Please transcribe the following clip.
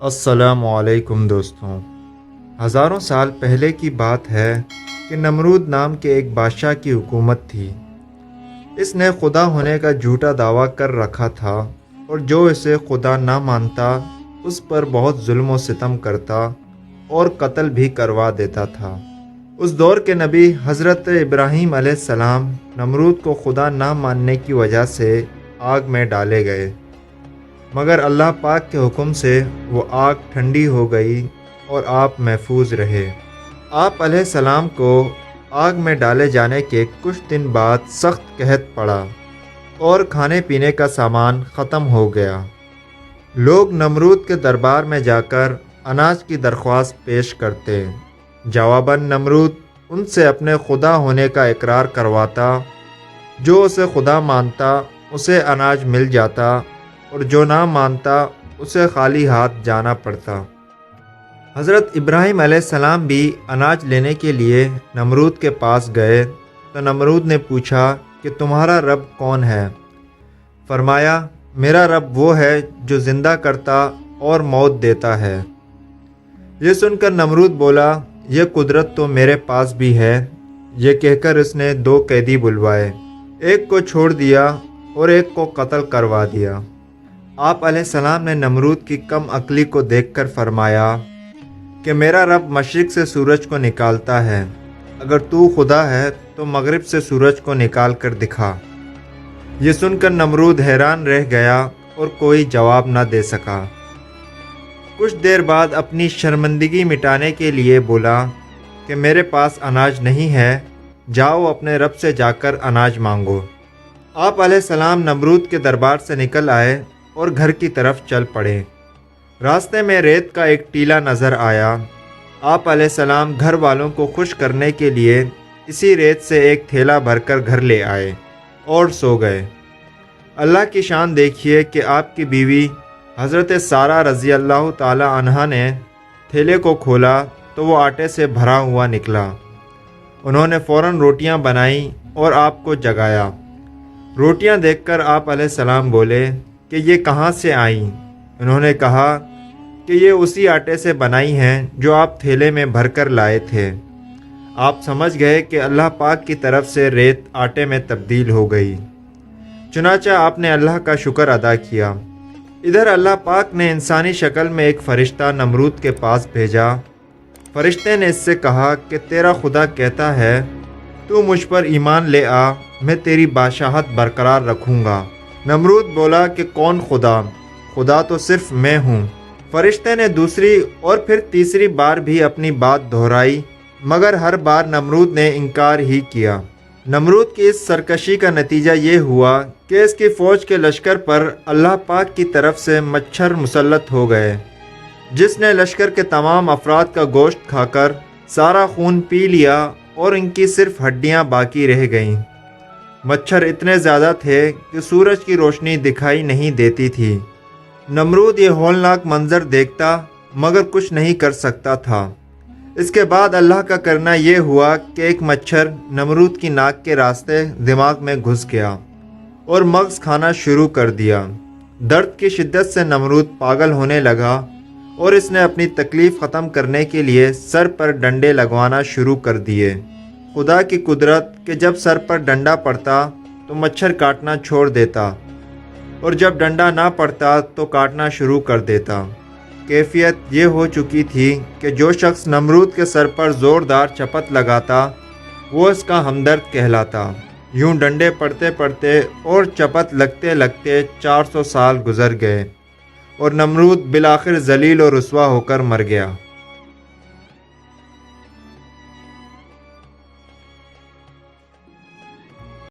السلام علیکم دوستوں، ہزاروں سال پہلے کی بات ہے کہ نمرود نام کے ایک بادشاہ کی حکومت تھی۔ اس نے خدا ہونے کا جھوٹا دعویٰ کر رکھا تھا اور جو اسے خدا نہ مانتا اس پر بہت ظلم و ستم کرتا اور قتل بھی کروا دیتا تھا۔ اس دور کے نبی حضرت ابراہیم علیہ السلام نمرود کو خدا نہ ماننے کی وجہ سے آگ میں ڈالے گئے، مگر اللہ پاک کے حکم سے وہ آگ ٹھنڈی ہو گئی اور آپ محفوظ رہے۔ آپ علیہ السلام کو آگ میں ڈالے جانے کے کچھ دن بعد سخت قحط پڑا اور کھانے پینے کا سامان ختم ہو گیا۔ لوگ نمرود کے دربار میں جا کر اناج کی درخواست پیش کرتے۔ جواباً نمرود ان سے اپنے خدا ہونے کا اقرار کرواتا۔ جو اسے خدا مانتا اسے اناج مل جاتا اور جو نہ مانتا اسے خالی ہاتھ جانا پڑتا۔ حضرت ابراہیم علیہ السلام بھی اناج لینے کے لیے نمرود کے پاس گئے تو نمرود نے پوچھا کہ تمہارا رب کون ہے؟ فرمایا، میرا رب وہ ہے جو زندہ کرتا اور موت دیتا ہے۔ یہ سن کر نمرود بولا، یہ قدرت تو میرے پاس بھی ہے۔ یہ کہہ کر اس نے 2 قیدی بلوائے، ایک کو چھوڑ دیا اور ایک کو قتل کروا دیا۔ آپ علیہ السلام نے نمرود کی کم عقلی کو دیکھ کر فرمایا کہ میرا رب مشرق سے سورج کو نکالتا ہے، اگر تو خدا ہے تو مغرب سے سورج کو نکال کر دکھا۔ یہ سن کر نمرود حیران رہ گیا اور کوئی جواب نہ دے سکا۔ کچھ دیر بعد اپنی شرمندگی مٹانے کے لیے بولا کہ میرے پاس اناج نہیں ہے، جاؤ اپنے رب سے جا کر اناج مانگو۔ آپ علیہ السلام نمرود کے دربار سے نکل آئے اور گھر کی طرف چل پڑے۔ راستے میں ریت کا ایک ٹیلا نظر آیا۔ آپ علیہ السلام گھر والوں کو خوش کرنے کے لیے اسی ریت سے ایک تھیلا بھر کر گھر لے آئے اور سو گئے۔ اللہ کی شان دیکھیے کہ آپ کی بیوی حضرت سارہ رضی اللہ تعالی عنہا نے تھیلے کو کھولا تو وہ آٹے سے بھرا ہوا نکلا۔ انہوں نے فوراً روٹیاں بنائیں اور آپ کو جگایا۔ روٹیاں دیکھ کر آپ علیہ السلام بولے کہ یہ کہاں سے آئیں؟ انہوں نے کہا کہ یہ اسی آٹے سے بنائی ہیں جو آپ تھیلے میں بھر کر لائے تھے۔ آپ سمجھ گئے کہ اللہ پاک کی طرف سے ریت آٹے میں تبدیل ہو گئی۔ چنانچہ آپ نے اللہ کا شکر ادا کیا۔ ادھر اللہ پاک نے انسانی شکل میں ایک فرشتہ نمرود کے پاس بھیجا۔ فرشتے نے اس سے کہا کہ تیرا خدا کہتا ہے تو مجھ پر ایمان لے آ، میں تیری بادشاہت برقرار رکھوں گا۔ نمرود بولا کہ کون خدا؟ خدا تو صرف میں ہوں۔ فرشتے نے دوسری اور پھر تیسری بار بھی اپنی بات دہرائی، مگر ہر بار نمرود نے انکار ہی کیا۔ نمرود کی اس سرکشی کا نتیجہ یہ ہوا کہ اس کی فوج کے لشکر پر اللہ پاک کی طرف سے مچھر مسلط ہو گئے، جس نے لشکر کے تمام افراد کا گوشت کھا کر سارا خون پی لیا اور ان کی صرف ہڈیاں باقی رہ گئیں۔ مچھر اتنے زیادہ تھے کہ سورج کی روشنی دکھائی نہیں دیتی تھی۔ نمرود یہ ہولناک منظر دیکھتا مگر کچھ نہیں کر سکتا تھا۔ اس کے بعد اللہ کا کرنا یہ ہوا کہ ایک مچھر نمرود کی ناک کے راستے دماغ میں گھس گیا اور مغز کھانا شروع کر دیا۔ درد کی شدت سے نمرود پاگل ہونے لگا اور اس نے اپنی تکلیف ختم کرنے کے لیے سر پر ڈنڈے لگوانا شروع کر دیے۔ خدا کی قدرت کہ جب سر پر ڈنڈا پڑتا تو مچھر کاٹنا چھوڑ دیتا اور جب ڈنڈا نہ پڑتا تو کاٹنا شروع کر دیتا۔ کیفیت یہ ہو چکی تھی کہ جو شخص نمرود کے سر پر زوردار چپت لگاتا وہ اس کا ہمدرد کہلاتا۔ یوں ڈنڈے پڑتے پڑتے اور چپت لگتے لگتے 400 سال گزر گئے اور نمرود بالآخر ذلیل و رسوا ہو کر مر گیا۔